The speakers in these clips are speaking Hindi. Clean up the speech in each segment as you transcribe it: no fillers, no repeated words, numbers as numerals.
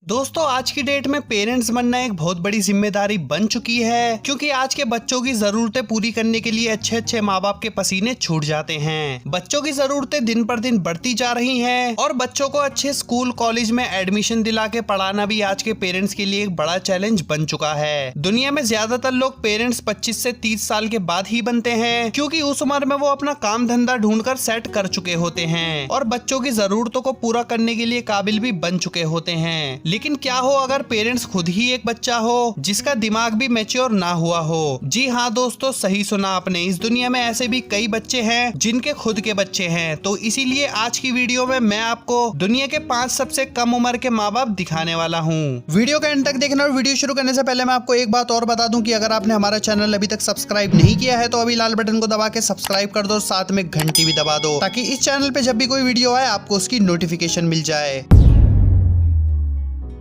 दोस्तों आज की डेट में पेरेंट्स बनना एक बहुत बड़ी जिम्मेदारी बन चुकी है, क्योंकि आज के बच्चों की जरूरतें पूरी करने के लिए अच्छे अच्छे माँ बाप के पसीने छूट जाते हैं। बच्चों की जरूरतें दिन पर दिन बढ़ती जा रही हैं और बच्चों को अच्छे स्कूल कॉलेज में एडमिशन दिला के पढ़ाना भी आज के पेरेंट्स के लिए एक बड़ा चैलेंज बन चुका है। दुनिया में ज्यादातर लोग पेरेंट्स 25 से 30 साल के बाद ही बनते हैं, क्योंकि उस उम्र में वो अपना काम धंधा ढूंढकर सेट कर चुके होते हैं और बच्चों की जरूरतों को पूरा करने के लिए काबिल भी बन चुके होते हैं। लेकिन क्या हो अगर पेरेंट्स खुद ही एक बच्चा हो जिसका दिमाग भी मैच्योर ना हुआ हो। जी हाँ दोस्तों, सही सुना आपने। इस दुनिया में ऐसे भी कई बच्चे हैं जिनके खुद के बच्चे हैं। तो इसीलिए आज की वीडियो में मैं आपको दुनिया के 5 सबसे कम उम्र के माँ बाप दिखाने वाला हूँ। वीडियो के एंड तक देखना और वीडियो शुरू करने से पहले मैं आपको एक बात और बता दूं कि अगर आपने हमारा चैनल अभी तक सब्सक्राइब नहीं किया है तो अभी लाल बटन को दबा के सब्सक्राइब कर दो, साथ में घंटी भी दबा दो ताकि इस चैनल पे जब भी कोई वीडियो आए आपको उसकी नोटिफिकेशन मिल जाए।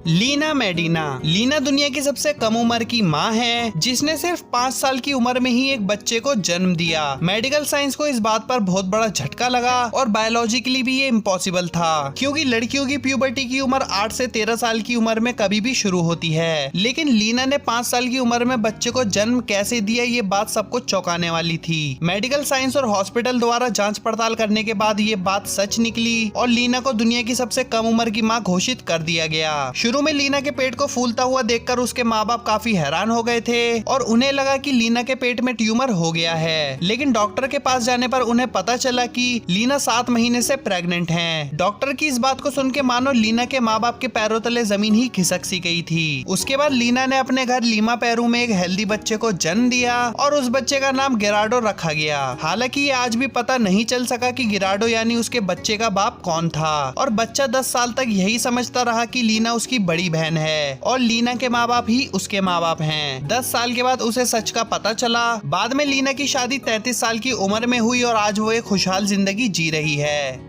लीना मेडिना। लीना दुनिया की सबसे कम उम्र की माँ है जिसने सिर्फ 5 साल की उम्र में ही एक बच्चे को जन्म दिया। मेडिकल साइंस को इस बात पर बहुत बड़ा झटका लगा और बायोलॉजिकली भी ये इम्पॉसिबल था, क्योंकि लड़कियों की प्यूबर्टी की उम्र 8 से 13 साल की उम्र में कभी भी शुरू होती है। लेकिन लीना ने 5 साल की उम्र में बच्चे को जन्म कैसे दिया, ये बात सबको चौंकाने वाली थी। मेडिकल साइंस और हॉस्पिटल द्वारा जाँच पड़ताल करने के बाद ये बात सच निकली और लीना को दुनिया की सबसे कम उम्र की माँ घोषित कर दिया गया। शुरू में लीना के पेट को फूलता हुआ देखकर उसके माँ बाप काफी हैरान हो गए थे और उन्हें लगा कि लीना के पेट में ट्यूमर हो गया है। लेकिन डॉक्टर के पास जाने पर उन्हें पता चला कि लीना 7 महीने से प्रेग्नेंट है। डॉक्टर की इस बात को सुन के मानो लीना के माँ बाप के पैरों तले जमीन ही खिसक सी गई थी। उसके बाद लीना ने अपने घर लीमा पेरू में एक हेल्दी बच्चे को जन्म दिया और उस बच्चे का नाम गिराडो रखा गया। हालांकि ये आज भी पता नहीं चल सका कि गिराडो यानी उसके बच्चे का बाप कौन था और बच्चा 10 साल तक यही समझता रहा कि लीना उसकी बड़ी बहन है और लीना के माँ बाप ही उसके माँ बाप हैं। 10 साल के बाद उसे सच का पता चला। बाद में लीना की शादी 33 साल की उम्र में हुई और आज वो एक खुशहाल जिंदगी जी रही है।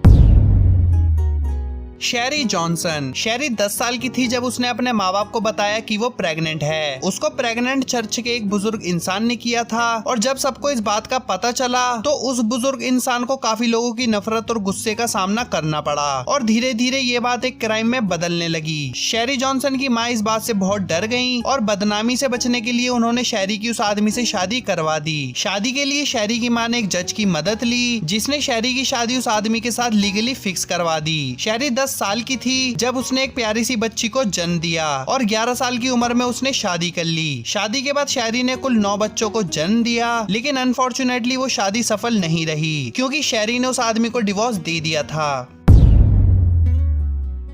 शेरी जॉनसन। शेरी 10 साल की थी जब उसने अपने माँ बाप को बताया कि वो प्रेग्नेंट है। उसको प्रेग्नेंट चर्च के एक बुजुर्ग इंसान ने किया था और जब सबको इस बात का पता चला तो उस बुजुर्ग इंसान को काफी लोगों की नफरत और गुस्से का सामना करना पड़ा और धीरे धीरे ये बात एक क्राइम में बदलने लगी। शेरी जॉनसन की माँ इस बात से बहुत डर गई और बदनामी से बचने के लिए उन्होंने शेरी की उस आदमी से शादी करवा दी। शादी के लिए शेरी की माँ ने एक जज की मदद ली जिसने शेरी की शादी उस आदमी के साथ लीगली फिक्स करवा दी। शेरी 10 साल की थी जब उसने एक प्यारी सी बच्ची को जन्म दिया और 11 साल की उम्र में उसने शादी कर ली। शादी के बाद शेरी ने कुल 9 बच्चों को जन्म दिया, लेकिन अनफॉर्चुनेटली वो शादी सफल नहीं रही क्योंकि शेरी ने उस आदमी को डिवोर्स दे दिया था।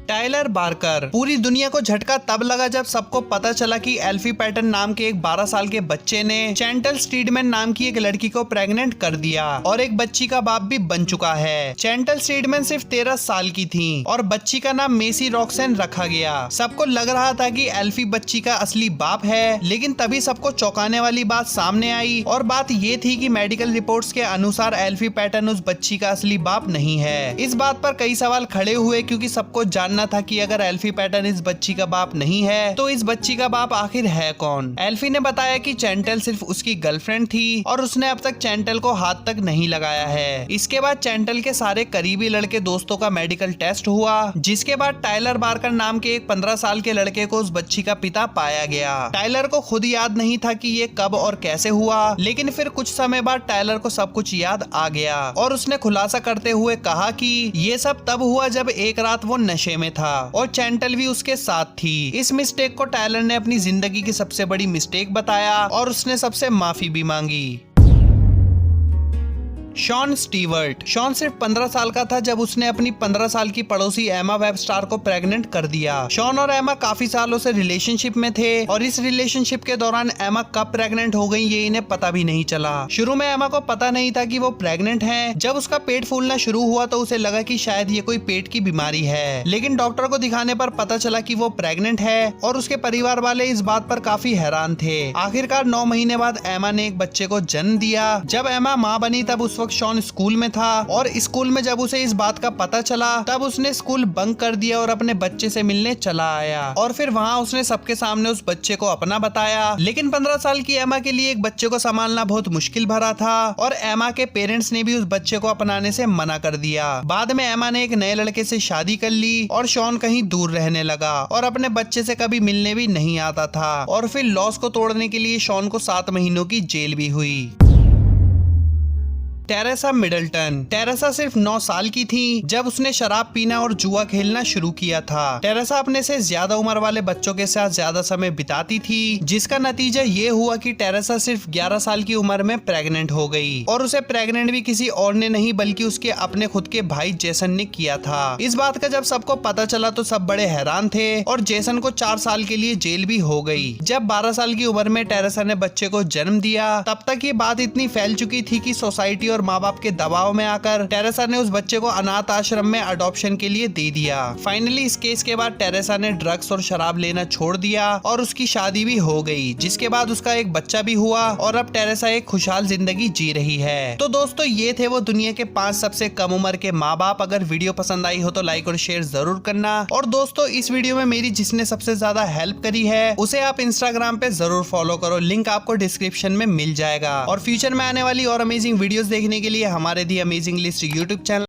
Tyler Barker. पूरी दुनिया को झटका तब लगा जब सबको पता चला कि एल्फी पैटर्न नाम के एक 12 साल के बच्चे ने चैंटल स्टीडमैन नाम की एक लड़की को प्रेग्नेंट कर दिया और एक बच्ची का बाप भी बन चुका है। चैंटल स्टीडमैन सिर्फ 13 साल की थी और बच्ची का नाम मेसी रॉक्सन रखा गया। सबको लग रहा था कि एल्फी बच्ची का असली बाप है, लेकिन तभी सबको चौंकाने वाली बात सामने आई और बात ये थी कि मेडिकल रिपोर्ट्स के अनुसार एल्फी पैटर्न उस बच्ची का असली बाप नहीं है। इस बात पर कई सवाल खड़े हुए क्योंकि सबको जानना था कि अगर एल्फी पैटर्न इस बच्ची का बाप नहीं है तो इस बच्ची का बाप आखिर है कौन। एल्फी ने बताया कि चैंटल सिर्फ उसकी गर्लफ्रेंड थी और उसने अब तक चैंटल को हाथ तक नहीं लगाया है। इसके बाद चैंटल के सारे करीबी लड़के दोस्तों का मेडिकल टेस्ट हुआ, जिसके बाद टाइलर बार्कर नाम के एक 15 साल के लड़के को उस बच्ची का पिता पाया गया। टाइलर को खुद याद नहीं था कि ये कब और कैसे हुआ, लेकिन फिर कुछ समय बाद टाइलर को सब कुछ याद आ गया और उसने खुलासा करते हुए कहा कि ये सब तब हुआ जब एक रात वो नशे में था और चैंटल भी उसके साथ थी। इस मिस्टेक को टाइलर ने अपनी जिंदगी की सबसे बड़ी मिस्टेक बताया और उसने सबसे माफी भी मांगी। Shawn Stewart. शॉन सिर्फ 15 साल का था जब उसने अपनी 15 साल की पड़ोसी एमा वेबस्टार को प्रेग्नेंट कर दिया। शॉन और एमा काफी सालों से रिलेशनशिप में थे और इस रिलेशनशिप के दौरान एमा कब प्रेग्नेंट हो गई ये इन्हें पता भी नहीं चला। शुरू में एमा को पता नहीं था कि वो प्रेग्नेंट है। जब उसका पेट फूलना शुरू हुआ तो उसे लगा कि शायद ये कोई पेट की बीमारी है, लेकिन डॉक्टर को दिखाने पर पता चला कि वो प्रेग्नेंट है और उसके परिवार वाले इस बात पर काफी हैरान थे। आखिरकार 9 महीने बाद एमा ने एक बच्चे को जन्म दिया। जब एमा माँ बनी तब उस वक्त वक्त शॉन स्कूल में था और स्कूल में जब उसे इस बात का पता चला तब उसने स्कूल बंक कर दिया और अपने बच्चे से मिलने चला आया और फिर वहाँ उसने सबके सामने उस बच्चे को अपना बताया। लेकिन 15 साल की एमा के लिए एक बच्चे को संभालना बहुत मुश्किल भरा था और एमा के पेरेंट्स ने भी उस बच्चे को अपनाने से मना कर दिया। बाद में एमा ने एक नए लड़के से शादी कर ली और शॉन कहीं दूर रहने लगा और अपने बच्चे से कभी मिलने भी नहीं आता था और फिर लॉस को तोड़ने के लिए शॉन को 7 महीनों की जेल भी हुई। Teresa Middleton. टेरेसा सिर्फ 9 साल की थी जब उसने शराब पीना और जुआ खेलना शुरू किया था। टेरेसा अपने से ज्यादा उम्र वाले बच्चों के साथ ज्यादा समय बिताती थी, जिसका नतीजा ये हुआ कि टेरेसा सिर्फ 11 साल की उम्र में प्रेग्नेंट हो गई और उसे प्रेग्नेंट भी किसी और ने नहीं बल्कि उसके अपने खुद के भाई जेसन ने किया था। इस बात का जब सबको पता चला तो सब बड़े हैरान थे और जेसन को 4 साल के लिए जेल भी हो गई। जब 12 साल की उम्र में टेरेसा ने बच्चे को जन्म दिया तब तक ये बात इतनी फैल चुकी थी कि सोसाइटी और माँ बाप के दबाव में आकर टेरेसा ने उस बच्चे को अनाथ आश्रम में अडॉप्शन के लिए दे दिया। फाइनली इस केस के बाद टेरेसा ने ड्रग्स और शराब लेना छोड़ दिया और उसकी शादी भी हो गई, जिसके बाद उसका एक बच्चा भी हुआ और अब टेरेसा एक खुशहाल जिंदगी जी रही है। तो दोस्तों ये थे वो दुनिया के 5 सबसे कम उम्र के माँ बाप। अगर वीडियो पसंद आई हो तो लाइक और शेयर जरूर करना। और दोस्तों इस वीडियो में मेरी जिसने सबसे ज्यादा हेल्प करी है उसे आप इंस्टाग्राम पे जरूर फॉलो करो, लिंक आपको डिस्क्रिप्शन में मिल जाएगा। और फ्यूचर में आने वाली और अमेजिंग वीडियोस देखने के लिए हमारे दी अमेजिंग लिस्ट यूट्यूब चैनल